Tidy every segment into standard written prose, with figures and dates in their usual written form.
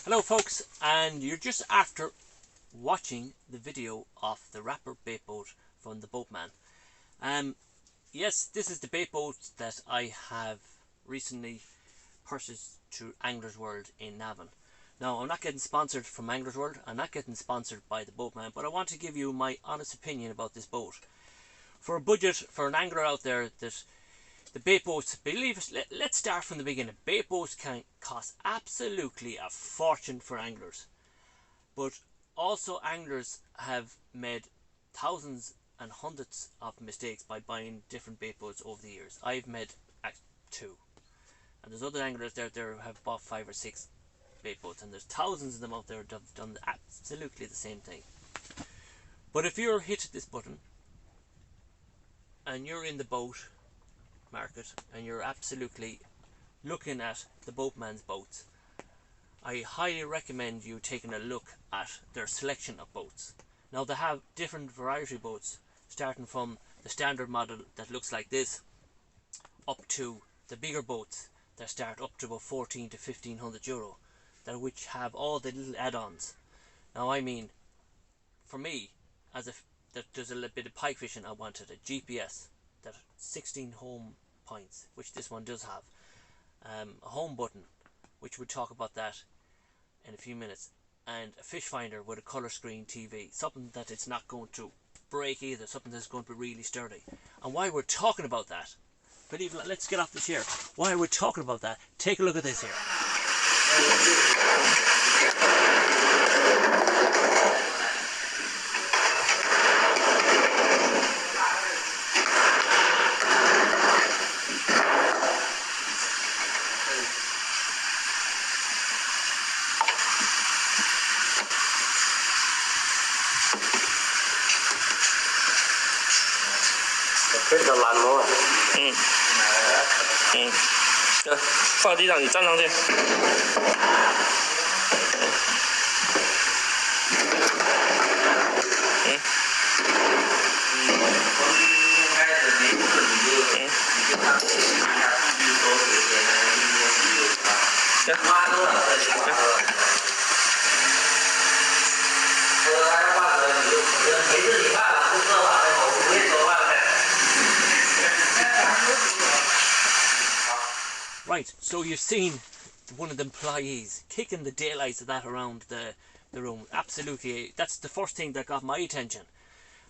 Hello folks, and you're just after watching the video of the Rapper bait boat from the Boatman. Yes, this is the bait boat that I have recently purchased through Anglers World in Navan. Now, I'm not getting sponsored from Anglers World, I'm not getting sponsored by the Boatman, but I want to give you my honest opinion about this boat. For a budget, for an angler out there, that the bait boats, let's start from the beginning. Bait boats can cost absolutely a fortune for anglers. But also anglers have made thousands and hundreds of mistakes by buying different bait boats over the years. I've made two. And there's other anglers out there who have bought 5 or 6 bait boats, and there's thousands of them out there that have done absolutely the same thing. But if you're hit this button and you're in the boat market and you're absolutely looking at the Boatman's boats, I highly recommend you taking a look at their selection of boats. Now, they have different variety boats, starting from the standard model that looks like this up to the bigger boats that start up to about 14 to 1500 euro, that which have all the little add-ons. Now, I mean, for me, as if that there's a little bit of pike fishing, I wanted a GPS, that 16 home points, which this one does have, a home button, which we'll talk about that in a few minutes, and a fish finder with a colour screen TV, something that it's not going to break either, something that's going to be really sturdy. And while we're talking about that, let's get off the chair. While we're talking about that, take a look at this here. Cái đầu lăn luôn à? 放地上，你站上去。Right, so you've seen one of the employees kicking the daylights of that around the room. Absolutely, that's the first thing that got my attention.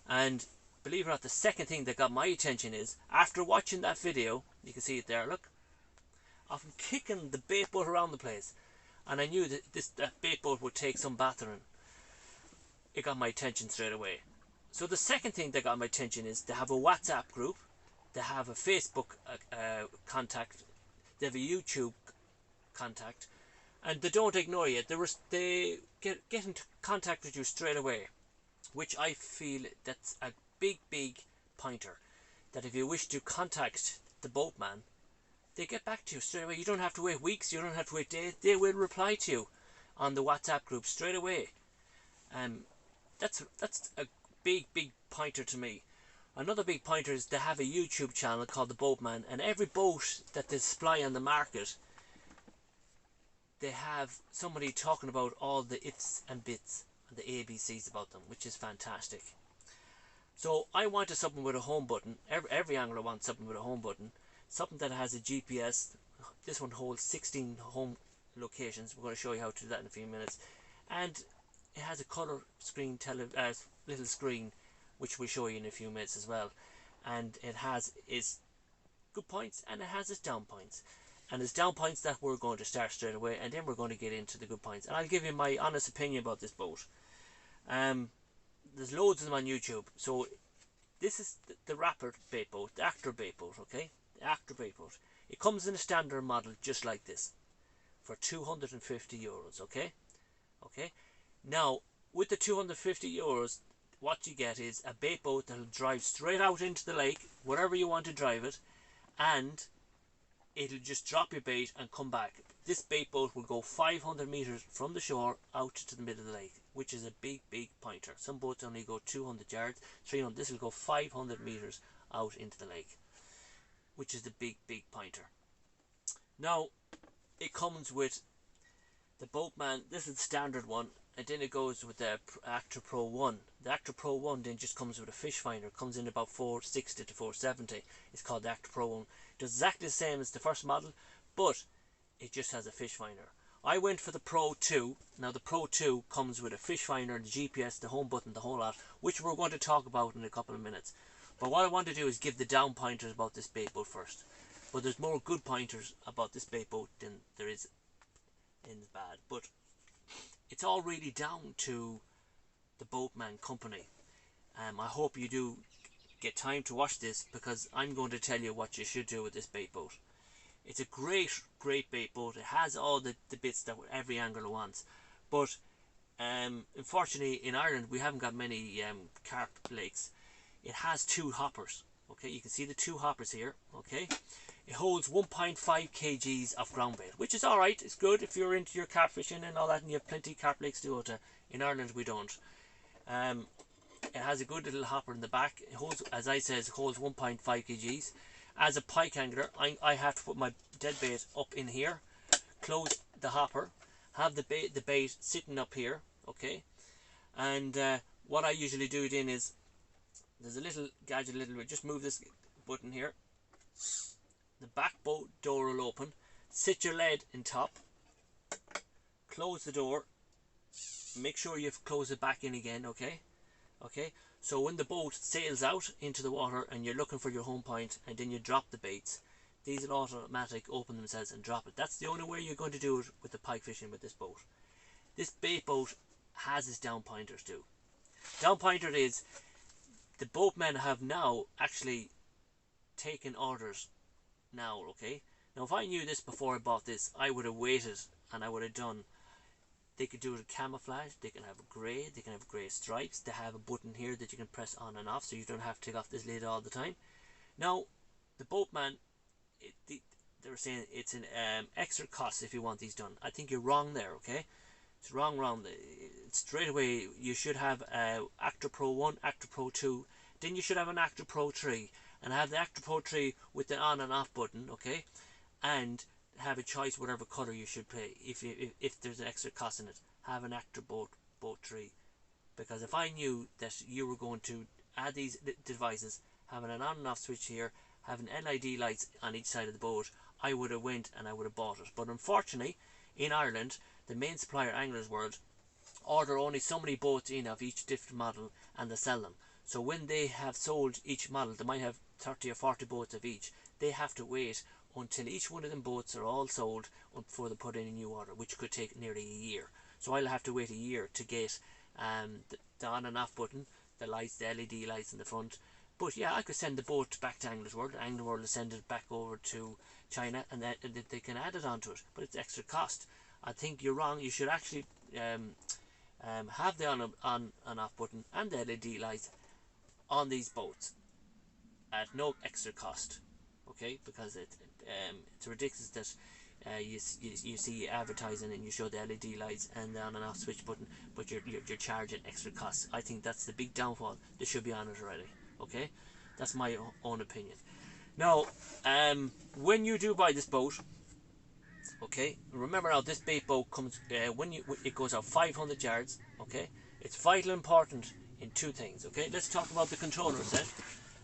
And believe it or not, the second thing that got my attention is, after watching that video, you can see it there, look, of him kicking the bait boat around the place. And I knew that that bait boat would take some battering. It got my attention straight away. So the second thing that got my attention is they have a WhatsApp group, they have a Facebook contact, they have a YouTube contact, and they don't ignore you. They get into contact with you straight away, which I feel that's a big pointer. That if you wish to contact the Boatman, they get back to you straight away. You don't have to wait weeks, you don't have to wait days. They will reply to you on the WhatsApp group straight away. That's a big pointer to me. Another big pointer is they have a YouTube channel called the Boatman, and every boat that they supply on the market, they have somebody talking about all the ifs and bits and the ABCs about them, which is fantastic. So I wanted something with a home button. Every angler wants something with a home button, something that has a GPS. This one holds 16 home locations. We're going to show you how to do that in a few minutes. And it has a colour screen, little screen, which we'll show you in a few minutes as well. And it has its good points and it has its down points. And its down points that we're going to start straight away, and then we're going to get into the good points. And I'll give you my honest opinion about this boat. There's loads of them on YouTube. So this is the Rapper bait boat, the Actor bait boat, okay? The Actor bait boat. It comes in a standard model just like this for 250 euros, okay? Okay. Now, with the 250 euros, what you get is a bait boat that'll drive straight out into the lake, wherever you want to drive it, and it'll just drop your bait and come back. This bait boat will go 500 meters from the shore out to the middle of the lake, which is a big pointer. Some boats only go 200 yards, 300. This will go 500 meters out into the lake, which is the big pointer. Now, it comes with The boatman, this is the standard one, and then it goes with the Actor Pro 1. The Actor Pro 1 then just comes with a fish finder, comes in about 460 to 470. It's called the Actor Pro 1. It does exactly the same as the first model, but it just has a fish finder. I went for the Pro 2. Now the Pro 2 comes with a fish finder, the GPS, the home button, the whole lot, which we're going to talk about in a couple of minutes. But what I want to do is give the down pointers about this bait boat first. But there's more good pointers about this bait boat than there is in the bad. But it's all really down to the Boatman company. I hope you do get time to watch this, because I'm going to tell you what you should do with this bait boat. It's a great bait boat. It has all the bits that every angler wants. But unfortunately in Ireland we haven't got many carp lakes. It has 2 hoppers. Okay, you can see the 2 hoppers here. Okay, it holds 1.5 kgs of ground bait, which is alright. It's good if you're into your carp fishing and all that, and you have plenty of carp lakes to go to. In Ireland we don't. It has a good little hopper in the back. It holds, as I said, it holds 1.5 kgs. As a pike angler, I have to put my dead bait up in here, close the hopper, have the bait sitting up here, okay? And what I usually do then is, there's a little gadget, just move this button here. The back boat door will open. Sit your lead in top, close the door, make sure you've closed it back in again, okay? Okay, so when the boat sails out into the water and you're looking for your home point, and then you drop the baits, these will automatically open themselves and drop it. That's the only way you're going to do it with the pike fishing with this boat. This bait boat has its down pointers too. Down pointer is, the boatmen have now actually taken orders now, okay? Now if I knew this before I bought this, I would have waited and I would have done. They could do it in camouflage, they can have a grey, they can have grey stripes, they have a button here that you can press on and off so you don't have to take off this lid all the time. Now, the boatman, they were saying it's an extra cost if you want these done. I think you're wrong there, okay? It's wrong. Straight away, you should have Actor Pro 1, Actor Pro 2, then you should have an Actor Pro 3, and have the Actor Pro 3 with the on and off button, okay? And have a choice whatever colour you should pay. If there's an extra cost in it, have an Actor boat 3, because if I knew that you were going to add these devices, having an on and off switch here, having LED lights on each side of the boat, I would have went and I would have bought it. But unfortunately in Ireland, the main supplier, Anglers World, order only so many boats in of each different model and they sell them. So when they have sold each model, they might have 30 or 40 boats of each. They have to wait until each one of them boats are all sold before they put in a new order, which could take nearly a year. So I'll have to wait a year to get the on and off button, the lights, the LED lights in the front. But yeah, I could send the boat back to Anglers World. Anglers World will send it back over to China, and then they can add it onto it. But it's extra cost. I think you're wrong. You should actually have the on and off button and the LED lights on these boats at no extra cost. Okay, because it's ridiculous that you see advertising and you show the LED lights and the on and off switch button, but you're charging extra costs. I think that's the big downfall. They should be on it already. Okay, that's my own opinion. Now, when you do buy this boat, okay, remember now this bait boat comes when it goes out 500 yards. Okay, it's vital important in 2 things. Okay, let's talk about the controller set,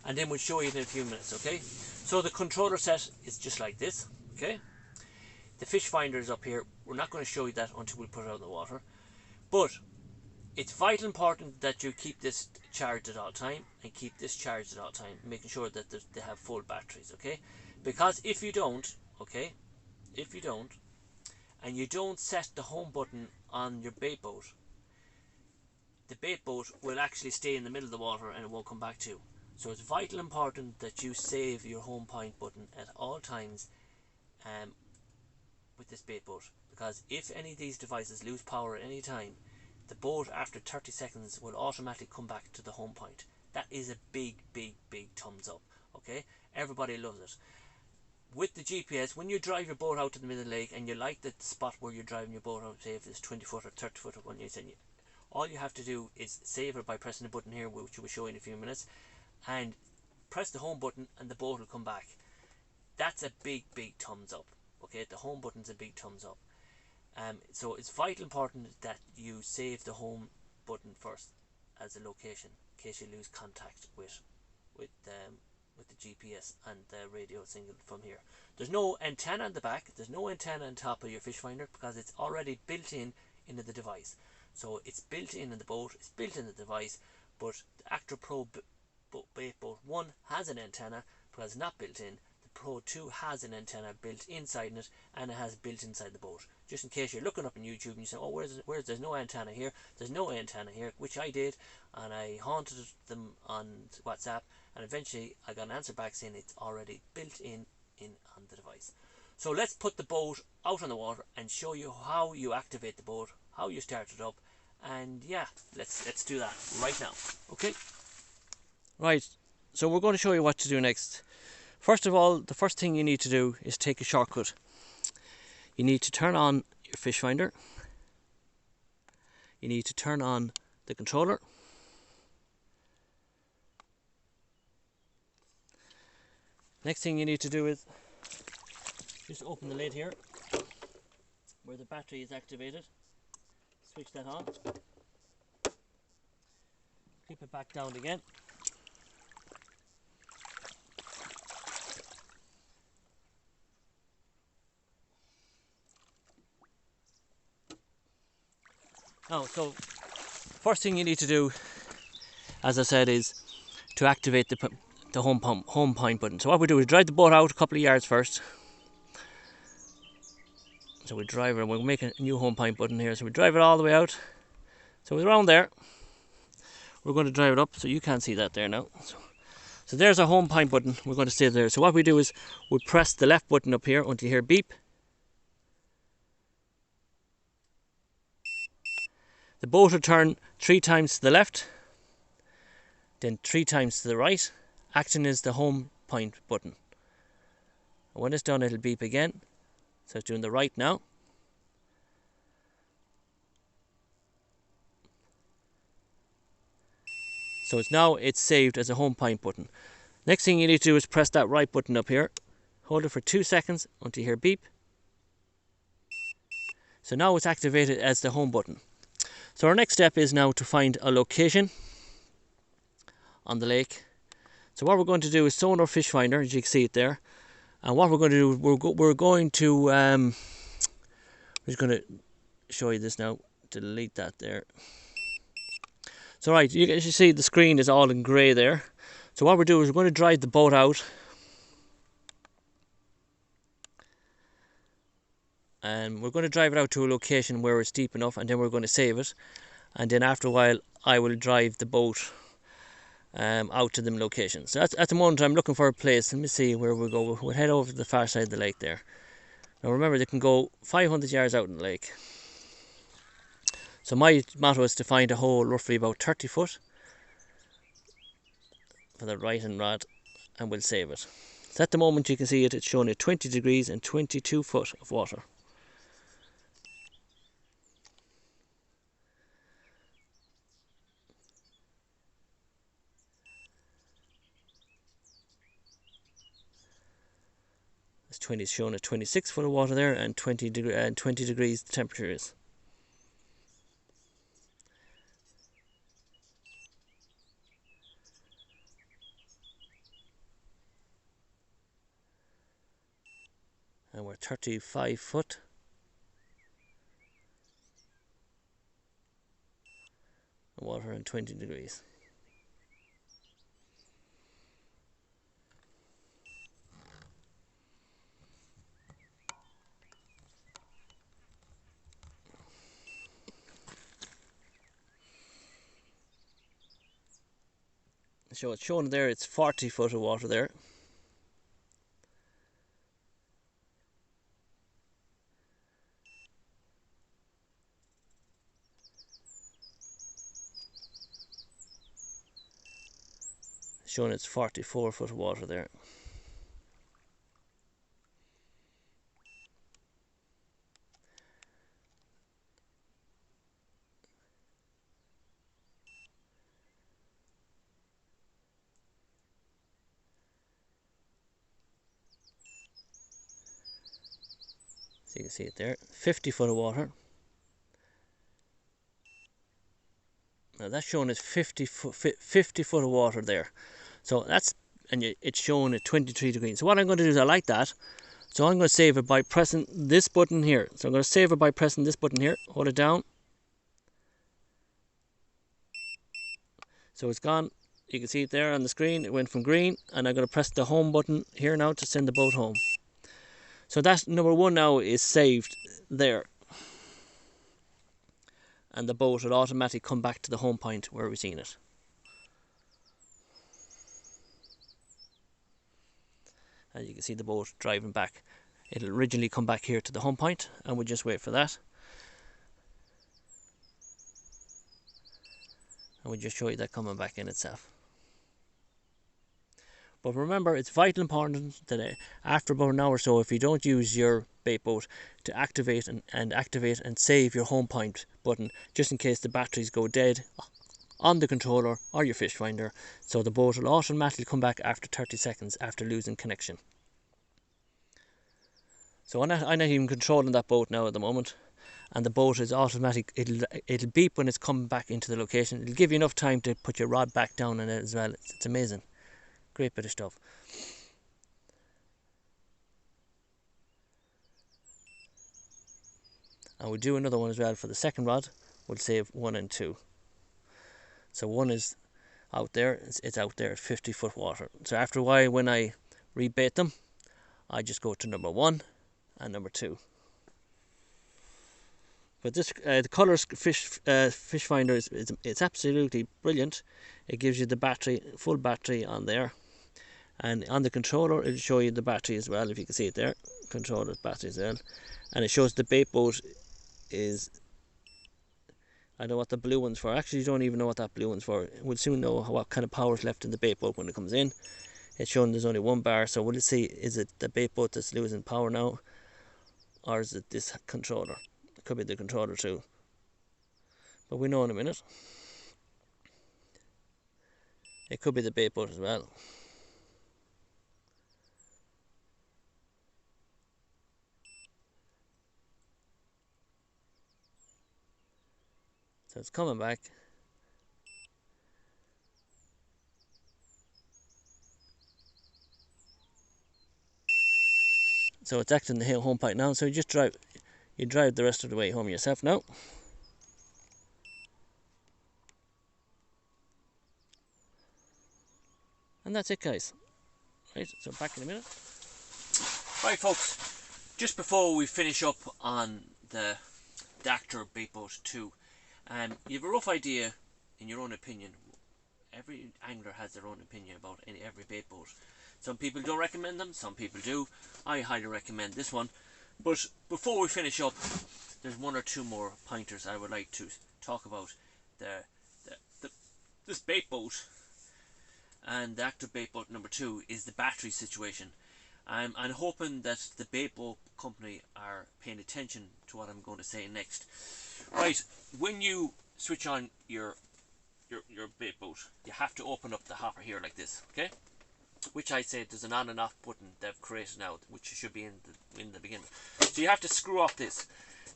and then we'll show you in a few minutes. Okay, so the controller set is just like this. Okay, the fish finder is up here. We're not going to show you that until we put it out in the water, but it's vital important that you keep this charged at all time and keep this charged at all time, making sure that they have full batteries. Okay, because if you don't, okay, if you don't, and you don't set the home button on your bait boat, the bait boat will actually stay in the middle of the water and it won't come back to you. So it's vital important that you save your home point button at all times with this bait boat, because if any of these devices lose power at any time, the boat after 30 seconds will automatically come back to the home point. That is a big thumbs up. Okay, everybody loves it. With the GPS, when you drive your boat out to the middle of the lake and you like the spot where you're driving your boat out, say if it's 20 foot or 30 foot or one, all you have to do is save it by pressing the button here, which we'll show you in a few minutes, and press the home button and the boat will come back. That's a big thumbs up. Okay, the home button's a big thumbs up. So it's vital important that you save the home button first as a location in case you lose contact with um, with the GPS and the radio signal from here. There's no antenna on the back. There's no antenna on top of your fish finder because it's already built in into the device. So it's built in the boat. It's built in the device. But the Actor Pro Bait Boat 1 has an antenna because it's not built in. The Pro 2 has an antenna built inside it, and it has built inside the boat. Just in case you're looking up on YouTube and you say, oh, where's there's no antenna here. There's no antenna here, which I did, and I haunted them on WhatsApp, and eventually I got an answer back saying it's already built in on the device. So let's put the boat out on the water and show you how you activate the boat, how you start it up, and yeah, let's do that right now. Okay. Right. So we're going to show you what to do next. First of all, the first thing you need to do is take a shortcut. You need to turn on your fish finder. You need to turn on the controller. Next thing you need to do is just open the lid here where the battery is activated. Switch that on. Clip it back down again. Now, so first thing you need to do, as I said, is to activate the home point button. So what we do is drive the boat out a couple of yards first. So we drive it, we'll make a new home point button here. So we drive it all the way out. So we're around there. We're going to drive it up, so you can't see that there now. So there's our home point button. We're going to stay there. So what we do is we press the left button up here until you hear beep. The boat will turn 3 times to the left, then 3 times to the right, acting as the home point button. And when it's done, it'll beep again. So it's doing the right now. So it's saved as a home point button. Next thing you need to do is press that right button up here. Hold it for 2 seconds until you hear beep. So now it's activated as the home button. So our next step is now to find a location on the lake. So what we're going to do is sonar fish finder, as you can see it there. And what we're going to do, we're going to I'm just going to show you this now. Delete that there. So right, as you see, the screen is all in grey there. So what we're doing is we're going to drive the boat out. And we're going to drive it out to a location where it's deep enough, and then we're going to save it. And then after a while, I will drive the boat out to them locations. So at the moment, I'm looking for a place. Let me see where we'll go. We'll head over to the far side of the lake there. Now remember, they can go 500 yards out in the lake. So my motto is to find a hole roughly about 30 foot for the right-hand rod, and we'll save it. So at the moment, you can see it's showing at 20 degrees and 22 foot of water. It's shown at 26 foot of water there, and 20 degrees the temperature is. And we're 35 foot. Water and 20 degrees. So it's shown there, it's 40 foot of water there. Showing it's 44 foot of water there. So you can see it there, 50 foot of water. Now that's showing as 50 foot of water there. So that's, and it's showing at 23 degrees. So what I'm going to do is I like that. So I'm going to save it by pressing this button here. So I'm going to save it by pressing this button here. Hold it down. So it's gone. You can see it there on the screen. It went from green, and I'm going to press the home button here now to send the boat home. So that number 1 now is saved there. And the boat will automatically come back to the home point where we've seen it. And you can see the boat driving back. It'll originally come back here to the home point, and we'll just wait for that. And we'll just show you that coming back in itself. But remember, it's vital important that after about an hour or so, if you don't use your bait boat, to activate and save your home point button, just in case the batteries go dead on the controller or your fish finder, so the boat will automatically come back after 30 seconds after losing connection. So I'm not even controlling that boat now at the moment, and the boat is automatic. It'll beep when it's coming back into the location. It'll give you enough time to put your rod back down in it as well. It's amazing. Great bit of stuff. And we'll do another one as well for the second rod. We'll save 1 and 2. So 1 is out there. It's out there at 50 foot water. So after a while, when I rebait them, I just go to number 1 and number 2. But this the Colors fish finder it's absolutely brilliant. It gives you the battery, full battery on there. And on the controller, it'll show you the battery as well, if you can see it there. Controller battery as well. And it shows the bait boat is, I don't know what the blue one's for. Actually, you don't even know what that blue one's for. We'll soon know what kind of power is left in the bait boat when it comes in. It's showing there's only 1 bar, so we'll see, is it the bait boat that's losing power now, or is it this controller? It could be the controller too. But we know in a minute. It could be the bait boat as well. So it's coming back. So it's acting the home pipe now. So you drive the rest of the way home yourself now. And that's it, guys. Right, so back in a minute. Right, folks. Just before we finish up on the Dactor Bait Boat 2, you have a rough idea, in your own opinion. Every angler has their own opinion about every bait boat. Some people don't recommend them, some people do. I highly recommend this one. But before we finish up, there's 1 or 2 more pointers I would like to talk about. This bait boat, and the Dactor Bait Boat number 2, is the battery situation. I'm hoping that the bait boat company are paying attention to what I'm going to say next. Right, when you switch on your bait boat, you have to open up the hopper here like this, okay? Which I say there's an on and off button they've created now, which should be in the beginning. So you have to screw off this.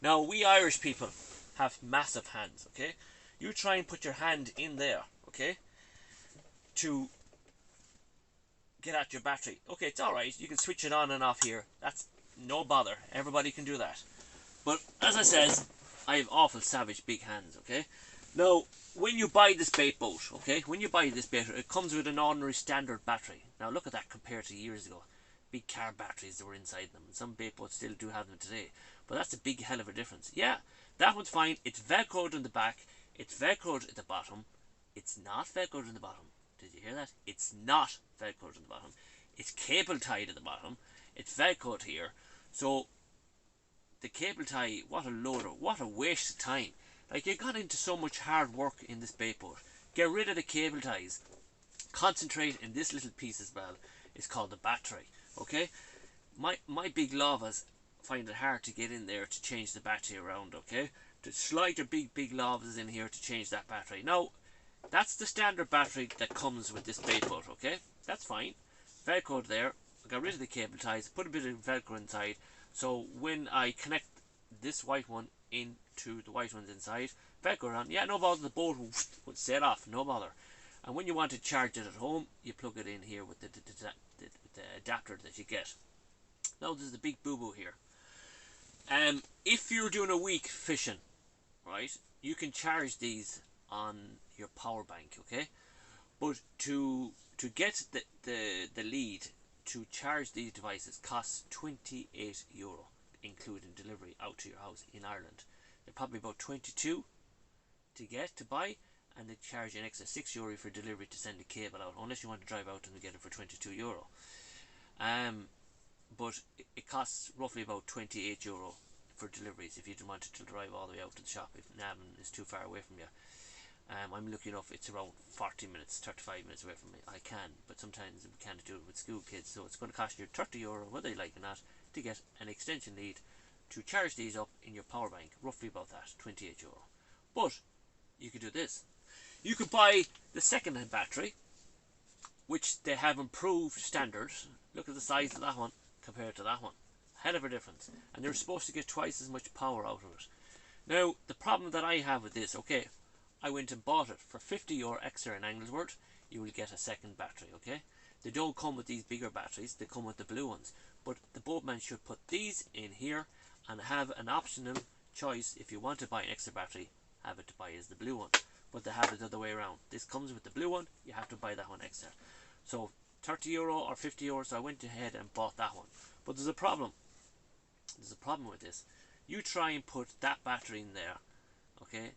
Now we Irish people have massive hands, okay? You try and put your hand in there, okay, to get at your battery. Okay, it's alright, you can switch it on and off here. That's no bother. Everybody can do that. But as I said, I have awful savage big hands, okay? Now, when you buy this bait boat, okay, when you buy this bait, it comes with an ordinary standard battery. Now look at that compared to years ago. Big car batteries that were inside them. Some bait boats still do have them today. But that's a big hell of a difference. Yeah, that one's fine. It's velcroed in the back. It's velcroed at the bottom. It's not velcroed in the bottom. Did you hear that? It's not velcroed in the bottom. It's cable tied at the bottom. It's velcroed here. So the cable tie, what a waste of time. Like, you got into so much hard work in this bait boat. Get rid of the cable ties. Concentrate in this little piece as well. It's called the battery. Okay? My big lavas find it hard to get in there to change the battery around, okay? To slide your big lavas in here to change that battery. Now, that's the standard battery that comes with this bait boat, okay? That's fine. Velcro there. I got rid of the cable ties, put a bit of Velcro inside. So when I connect this white one into the white ones inside, if I go around, yeah, no bother, the boat would set off, no bother. And when you want to charge it at home, you plug it in here with the adapter that you get. Now there's the big boo-boo here. If you're doing a week fishing, right, you can charge these on your power bank, okay? But to get the lead to charge these devices costs €28, including delivery out to your house in Ireland. They're probably about 22 to buy, and they charge you an extra €6 for delivery to send the cable out, unless you want to drive out and get it for €22. But it costs roughly about €28 for deliveries if you don't want to drive all the way out to the shop if Navan is too far away from you. I'm lucky enough it's around 40 minutes, 35 minutes away from me. I can, but sometimes we can't do it with school kids, so it's going to cost you €30, whether you like it or not, to get an extension lead to charge these up in your power bank, roughly about that, €28. But you could do this. You could buy the second-hand battery, which they have improved standards. Look at the size of that one compared to that one. Hell of a difference. And they're supposed to get twice as much power out of it. Now, the problem that I have with this, okay, I went and bought it for €50 extra in Anglesworth. You will get a second battery, okay? They don't come with these bigger batteries, they come with the blue ones. But the boatman should put these in here and have an optional choice. If you want to buy an extra battery, have it to buy as the blue one. But they have it the other way around. This comes with the blue one, you have to buy that one extra. So €30 or €50, so I went ahead and bought that one. But there's a problem. There's a problem with this. You try and put that battery in there, okay?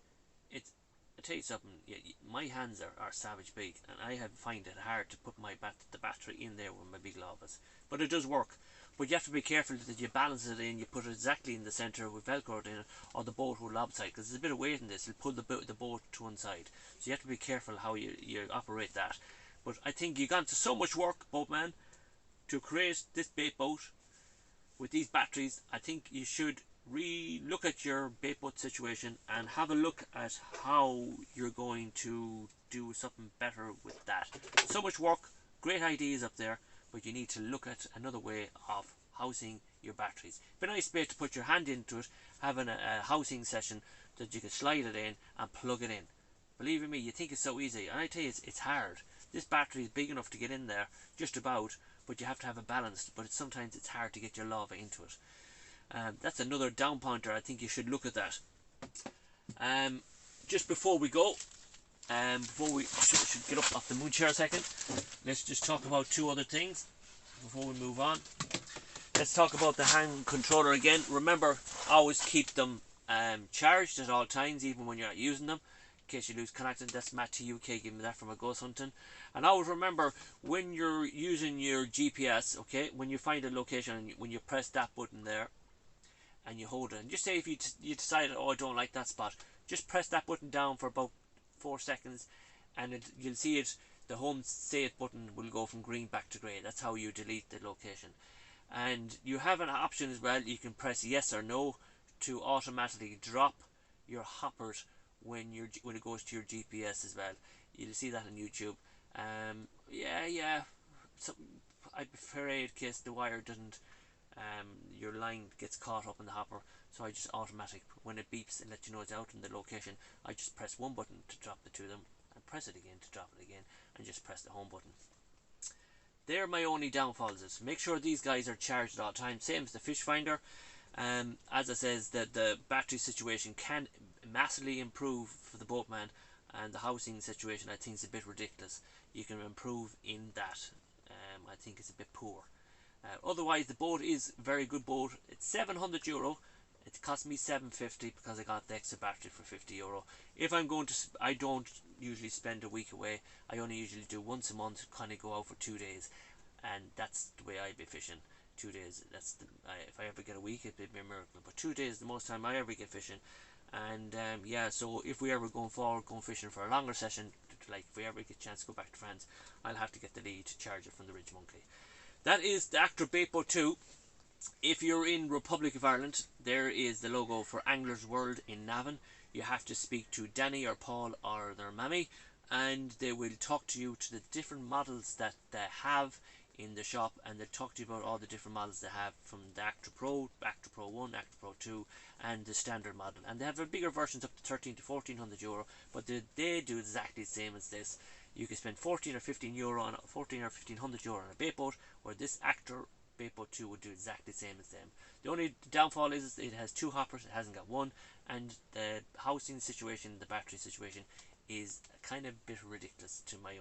I tell you something, my hands are savage big, and I find it hard to put the battery in there with my big lobas. But it does work. But you have to be careful that you balance it in, you put it exactly in the centre with Velcro in it, or the boat will lopside, because there's a bit of weight in this, it'll pull the boat to one side. So you have to be careful how you operate that. But I think you've gone to so much work, boatman, to create this bait boat with these batteries. I think you should re-look at your bait boat situation and have a look at how you're going to do something better with that. So much work, great ideas up there, but you need to look at another way of housing your batteries. Be nice bit to put your hand into it, having a housing session that you can slide it in and plug it in. Believe me, you think it's so easy, and I tell you, it's hard. This battery is big enough to get in there, just about, but you have to have it balanced, but sometimes it's hard to get your lava into it. That's another down pointer. I think you should look at that. Just before we go, before we should get up off the moon chair a second, let's just talk about two other things before we move on. Let's talk about the hand controller again. Remember, always keep them charged at all times, even when you're not using them, in case you lose connection. That's Matt TUK giving me that from a ghost hunting. And always remember, when you're using your GPS, okay, when you find a location and when you press that button there and you hold it, and just say if you decide, oh, I don't like that spot, just press that button down for about 4 seconds, and you'll see it. The home save button will go from green back to grey. That's how you delete the location. And you have an option as well. You can press yes or no to automatically drop your hoppers when it goes to your GPS as well. You'll see that on YouTube. So I'd be afraid in case the wire doesn't, your line gets caught up in the hopper. So I just automatic, when it beeps and lets you know it's out in the location, I just press one button to drop the two of them, and press it again to drop it again, and just press the home button. They're my only downfalls. Is make sure these guys are charged at all times, same as the fish finder. As I says, that the battery situation can massively improve for the boatman, and the housing situation I think is a bit ridiculous. You can improve in that. I think it's a bit poor. Otherwise, the boat is a very good boat. It's €700. It cost me $750 because I got the extra battery for €50. If I'm going to, I don't usually spend a week away. I only usually do once a month, kind of go out for 2 days, and that's the way I be fishing. 2 days. That's if I ever get a week, it'd be a miracle. But 2 days is the most time I ever get fishing. And so if we ever going forward, going fishing for a longer session, like if we ever get a chance to go back to France, I'll have to get the lead to charge it from the Ridge Monkey. That is the Actor Bait Boat 2. If you're in Republic of Ireland, there is the logo for Anglers World in Navan. You have to speak to Danny or Paul or their mammy, and they will talk to you to the different models that they have in the shop, and they'll talk to you about all the different models they have, from the Actor Pro, Actor Pro 1, Actor Pro 2, and the standard model. And they have bigger versions up to 13 to 1400 euro, but they do exactly the same as this. You can spend 14 or 15 euro on 14 or 1500 euro on a bait boat, where this Actor bait boat 2 would do exactly the same as them. The only downfall is it has 2 hoppers, it hasn't got 1, and the housing situation, the battery situation, is kind of a bit ridiculous to my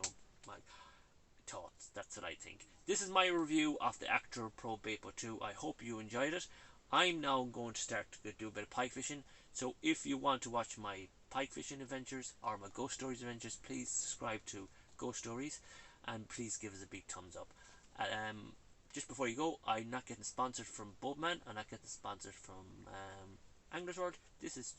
thoughts. That's what I think. This is my review of the Actor Pro bait boat 2. I hope you enjoyed it. I'm now going to start to do a bit of pike fishing, so if you want to watch my pike fishing adventures or my ghost stories adventures, please subscribe to Ghost Stories, and please give us a big thumbs up. Just before you go, I'm not getting sponsored from Boatman, I'm not getting sponsored from Angler's World. This is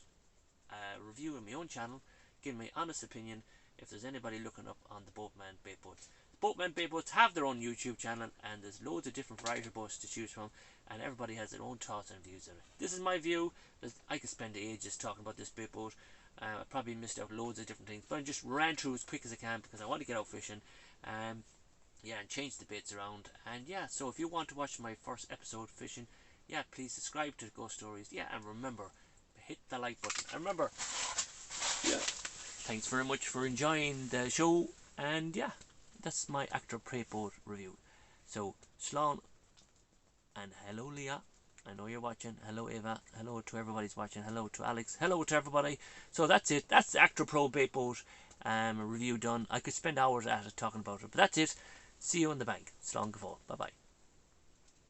a review on my own channel, giving my honest opinion. If there's anybody looking up on the Boatman bait boats, the Boatman bait boats have their own YouTube channel, and there's loads of different variety of boats to choose from, and everybody has their own thoughts and views on it. This is my view. I could spend ages talking about this bait boat. I probably missed out loads of different things, but I just ran through as quick as I can because I want to get out fishing. Yeah, and change the baits around. And yeah, so if you want to watch my first episode fishing, yeah, please subscribe to Ghost Stories. Yeah, and remember, hit the like button. And remember, yeah, thanks very much for enjoying the show. And yeah, that's my Actor Pro boat review. So, Slán, and hello Leah. I know you're watching. Hello Eva. Hello to everybody's watching. Hello to Alex. Hello to everybody. So that's it. That's the Actor Pro bait boat review done. I could spend hours at it talking about it, but that's it. See you in the bank. Slán go. Bye bye.